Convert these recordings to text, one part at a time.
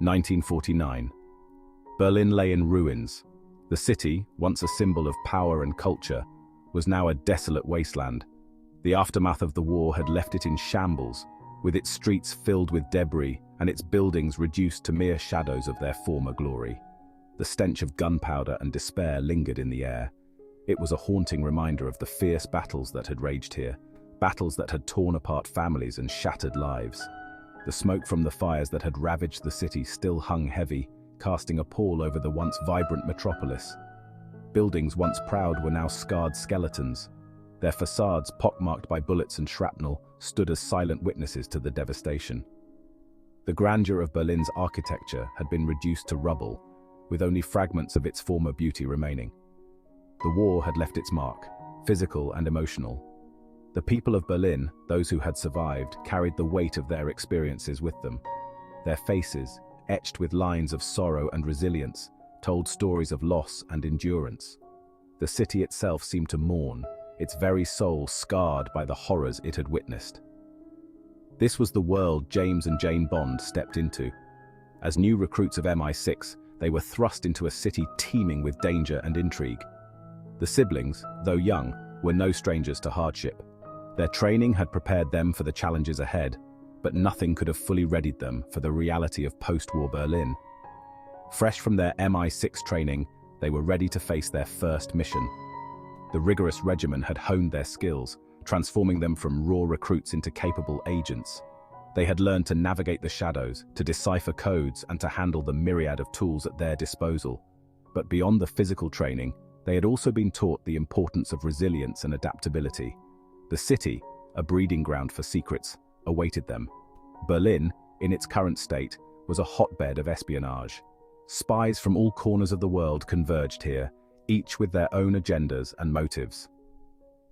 1949. Berlin lay in ruins. The city, once a symbol of power and culture, was now a desolate wasteland. The aftermath of the war had left it in shambles, with its streets filled with debris and its buildings reduced to mere shadows of their former glory. The stench of gunpowder and despair lingered in the air. It was a haunting reminder of the fierce battles that had raged here, battles that had torn apart families and shattered lives. The smoke from the fires that had ravaged the city still hung heavy, casting a pall over the once vibrant metropolis. Buildings once proud were now scarred skeletons. Their facades, pockmarked by bullets and shrapnel, stood as silent witnesses to the devastation. The grandeur of Berlin's architecture had been reduced to rubble, with only fragments of its former beauty remaining. The war had left its mark, physical and emotional. The people of Berlin, those who had survived, carried the weight of their experiences with them. Their faces, etched with lines of sorrow and resilience, told stories of loss and endurance. The city itself seemed to mourn, its very soul scarred by the horrors it had witnessed. This was the world James and Jane Bond stepped into. As new recruits of MI6, they were thrust into a city teeming with danger and intrigue. The siblings, though young, were no strangers to hardship. Their training had prepared them for the challenges ahead, but nothing could have fully readied them for the reality of post-war Berlin. Fresh from their MI6 training, they were ready to face their first mission. The rigorous regimen had honed their skills, transforming them from raw recruits into capable agents. They had learned to navigate the shadows, to decipher codes, and to handle the myriad of tools at their disposal. But beyond the physical training, they had also been taught the importance of resilience and adaptability. The city, a breeding ground for secrets, awaited them. Berlin, in its current state, was a hotbed of espionage. Spies from all corners of the world converged here, each with their own agendas and motives.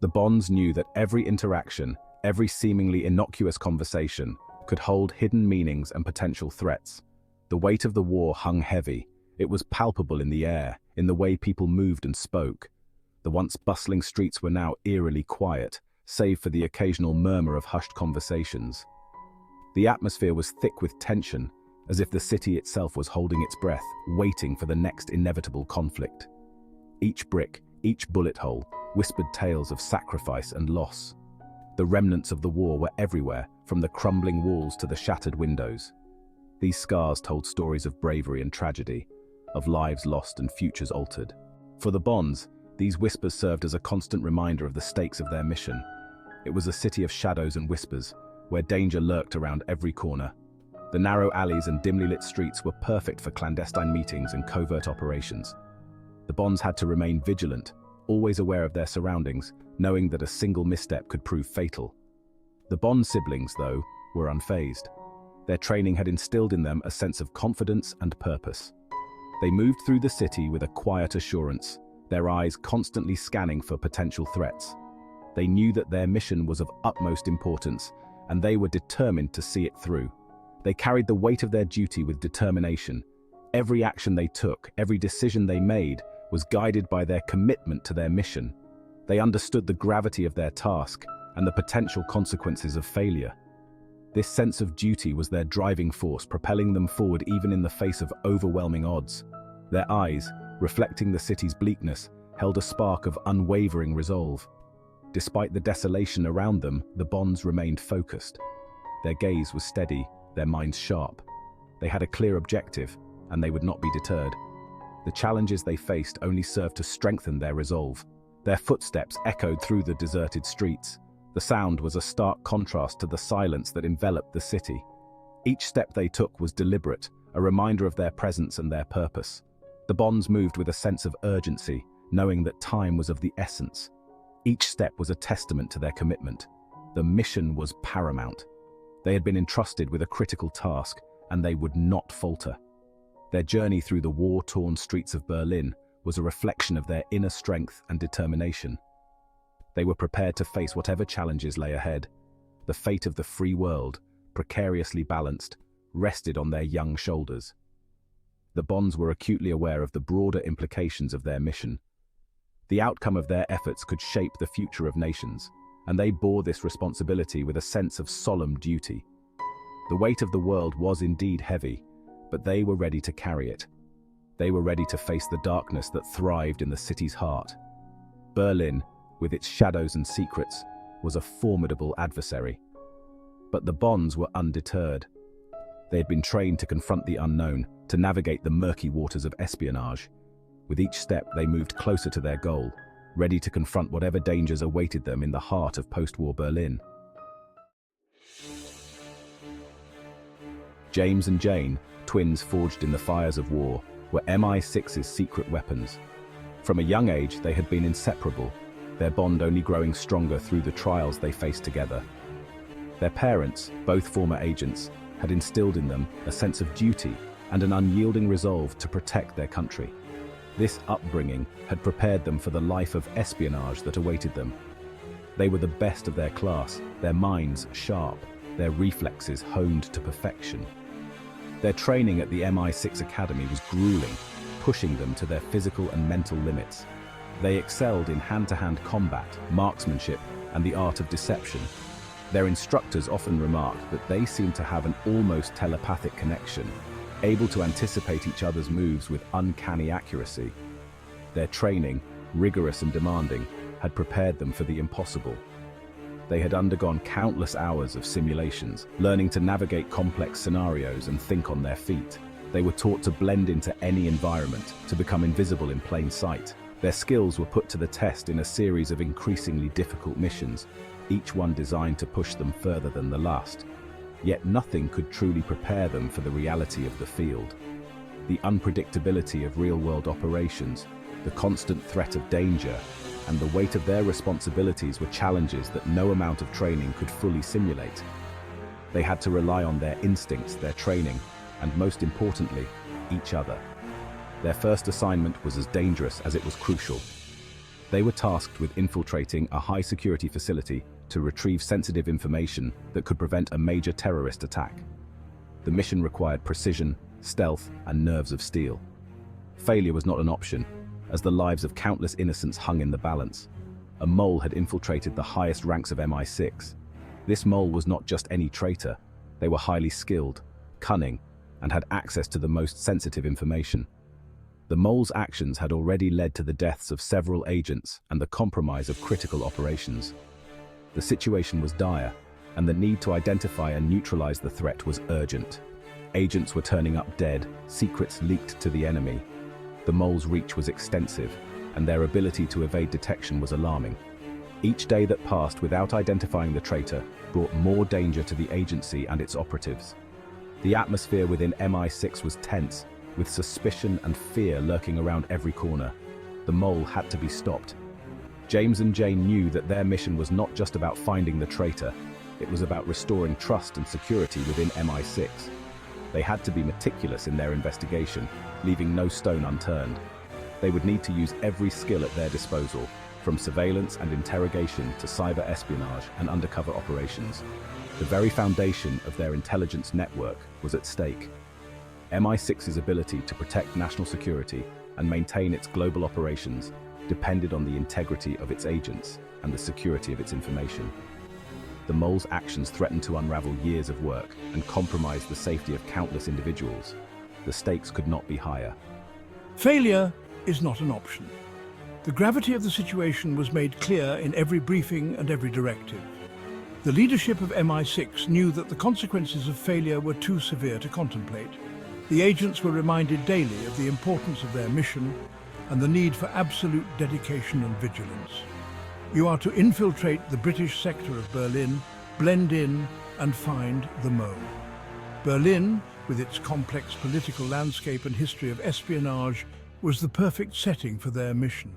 The Bonds knew that every interaction, every seemingly innocuous conversation, could hold hidden meanings and potential threats. The weight of the war hung heavy. It was palpable in the air, in the way people moved and spoke. The once bustling streets were now eerily quiet, save for the occasional murmur of hushed conversations. The atmosphere was thick with tension, as if the city itself was holding its breath, waiting for the next inevitable conflict. Each brick, each bullet hole, whispered tales of sacrifice and loss. The remnants of the war were everywhere, from the crumbling walls to the shattered windows. These scars told stories of bravery and tragedy, of lives lost and futures altered. For the Bonds, these whispers served as a constant reminder of the stakes of their mission. It was a city of shadows and whispers, where danger lurked around every corner. The narrow alleys and dimly lit streets were perfect for clandestine meetings and covert operations. The Bonds had to remain vigilant, always aware of their surroundings, knowing that a single misstep could prove fatal. The Bond siblings, though, were unfazed. Their training had instilled in them a sense of confidence and purpose. They moved through the city with a quiet assurance, their eyes constantly scanning for potential threats. They knew that their mission was of utmost importance, and they were determined to see it through. They carried the weight of their duty with determination. Every action they took, every decision they made, was guided by their commitment to their mission. They understood the gravity of their task and the potential consequences of failure. This sense of duty was their driving force, propelling them forward even in the face of overwhelming odds. Their eyes, reflecting the city's bleakness, held a spark of unwavering resolve. Despite the desolation around them, the Bonds remained focused. Their gaze was steady, their minds sharp. They had a clear objective, and they would not be deterred. The challenges they faced only served to strengthen their resolve. Their footsteps echoed through the deserted streets. The sound was a stark contrast to the silence that enveloped the city. Each step they took was deliberate, a reminder of their presence and their purpose. The Bonds moved with a sense of urgency, knowing that time was of the essence. Each step was a testament to their commitment. The mission was paramount. They had been entrusted with a critical task, and they would not falter. Their journey through the war-torn streets of Berlin was a reflection of their inner strength and determination. They were prepared to face whatever challenges lay ahead. The fate of the free world, precariously balanced, rested on their young shoulders. The Bonds were acutely aware of the broader implications of their mission. The outcome of their efforts could shape the future of nations, and they bore this responsibility with a sense of solemn duty. The weight of the world was indeed heavy, but they were ready to carry it. They were ready to face the darkness that thrived in the city's heart. Berlin, with its shadows and secrets, was a formidable adversary. But the Bonds were undeterred. They had been trained to confront the unknown, to navigate the murky waters of espionage. With each step, they moved closer to their goal, ready to confront whatever dangers awaited them in the heart of post-war Berlin. James and Jane, twins forged in the fires of war, were MI6's secret weapons. From a young age, they had been inseparable, their bond only growing stronger through the trials they faced together. Their parents, both former agents, had instilled in them a sense of duty and an unyielding resolve to protect their country. This upbringing had prepared them for the life of espionage that awaited them. They were the best of their class, their minds sharp, their reflexes honed to perfection. Their training at the MI6 Academy was grueling, pushing them to their physical and mental limits. They excelled in hand-to-hand combat, marksmanship, and the art of deception. Their instructors often remarked that they seemed to have an almost telepathic connection, able to anticipate each other's moves with uncanny accuracy. Their training, rigorous and demanding, had prepared them for the impossible. They had undergone countless hours of simulations, learning to navigate complex scenarios and think on their feet. They were taught to blend into any environment, to become invisible in plain sight. Their skills were put to the test in a series of increasingly difficult missions, each one designed to push them further than the last. Yet nothing could truly prepare them for the reality of the field. The unpredictability of real-world operations, the constant threat of danger, and the weight of their responsibilities were challenges that no amount of training could fully simulate. They had to rely on their instincts, their training, and most importantly, each other. Their first assignment was as dangerous as it was crucial. They were tasked with infiltrating a high-security facility to retrieve sensitive information that could prevent a major terrorist attack. The mission required precision, stealth, and nerves of steel. Failure was not an option, as the lives of countless innocents hung in the balance. A mole had infiltrated the highest ranks of MI6. This mole was not just any traitor. They were highly skilled, cunning, and had access to the most sensitive information. The mole's actions had already led to the deaths of several agents and the compromise of critical operations. The situation was dire, and the need to identify and neutralize the threat was urgent. Agents were turning up dead, secrets leaked to the enemy. The mole's reach was extensive, and their ability to evade detection was alarming. Each day that passed without identifying the traitor brought more danger to the agency and its operatives. The atmosphere within MI6 was tense, with suspicion and fear lurking around every corner. The mole had to be stopped. James and Jane knew that their mission was not just about finding the traitor, it was about restoring trust and security within MI6. They had to be meticulous in their investigation, leaving no stone unturned. They would need to use every skill at their disposal, from surveillance and interrogation to cyber espionage and undercover operations. The very foundation of their intelligence network was at stake. MI6's ability to protect national security and maintain its global operations depended on the integrity of its agents and the security of its information. The mole's actions threatened to unravel years of work and compromise the safety of countless individuals. The stakes could not be higher. Failure is not an option. The gravity of the situation was made clear in every briefing and every directive. The leadership of MI6 knew that the consequences of failure were too severe to contemplate. The agents were reminded daily of the importance of their mission and the need for absolute dedication and vigilance. You are to infiltrate the British sector of Berlin, blend in, and find the mole. Berlin, with its complex political landscape and history of espionage, was the perfect setting for their mission.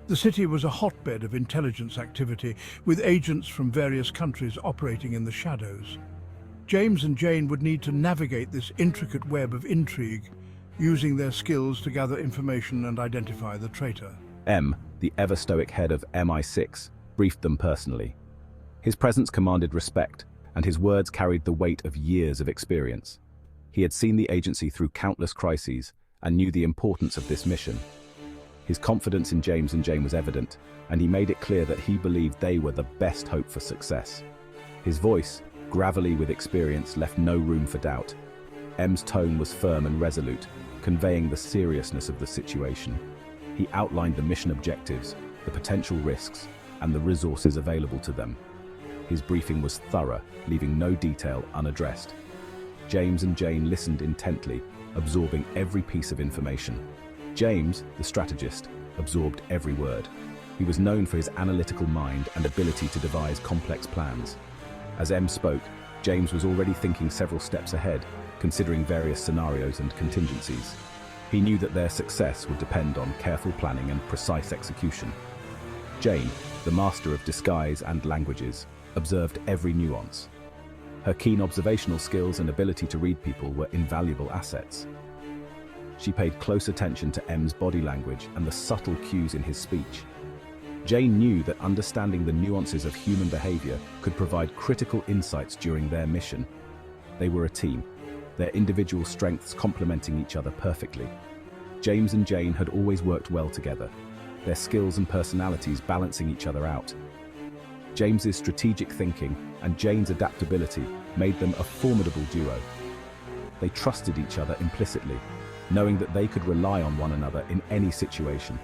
The city was a hotbed of intelligence activity, with agents from various countries operating in the shadows. James and Jane would need to navigate this intricate web of intrigue, using their skills to gather information and identify the traitor. M, the ever-stoic head of MI6, briefed them personally. His presence commanded respect, and his words carried the weight of years of experience. He had seen the agency through countless crises and knew the importance of this mission. His confidence in James and Jane was evident, and he made it clear that he believed they were the best hope for success. His voice, gravelly with experience, left no room for doubt. M's tone was firm and resolute, conveying the seriousness of the situation. He outlined the mission objectives, the potential risks, and the resources available to them. His briefing was thorough, leaving no detail unaddressed. James and Jane listened intently, absorbing every piece of information. James, the strategist, absorbed every word. He was known for his analytical mind and ability to devise complex plans. As M spoke, James was already thinking several steps ahead, considering various scenarios and contingencies. He knew that their success would depend on careful planning and precise execution. Jane, the master of disguise and languages, observed every nuance. Her keen observational skills and ability to read people were invaluable assets. She paid close attention to M's body language and the subtle cues in his speech. Jane knew that understanding the nuances of human behavior could provide critical insights during their mission. They were a team, their individual strengths complementing each other perfectly. James and Jane had always worked well together, their skills and personalities balancing each other out. James's strategic thinking and Jane's adaptability made them a formidable duo. They trusted each other implicitly, knowing that they could rely on one another in any situation.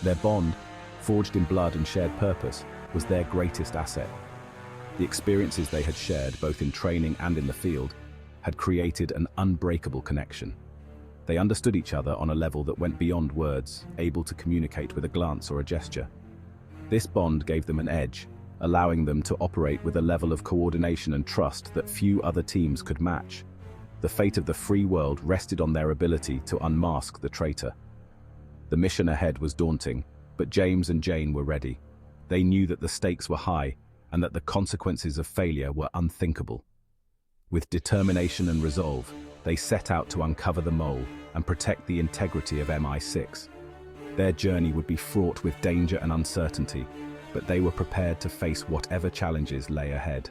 Their bond, forged in blood and shared purpose, was their greatest asset. The experiences they had shared, both in training and in the field, had created an unbreakable connection. They understood each other on a level that went beyond words, able to communicate with a glance or a gesture. This bond gave them an edge, allowing them to operate with a level of coordination and trust that few other teams could match. The fate of the free world rested on their ability to unmask the traitor. The mission ahead was daunting, but James and Jane were ready. They knew that the stakes were high and that the consequences of failure were unthinkable. With determination and resolve, they set out to uncover the mole and protect the integrity of MI6. Their journey would be fraught with danger and uncertainty, but they were prepared to face whatever challenges lay ahead.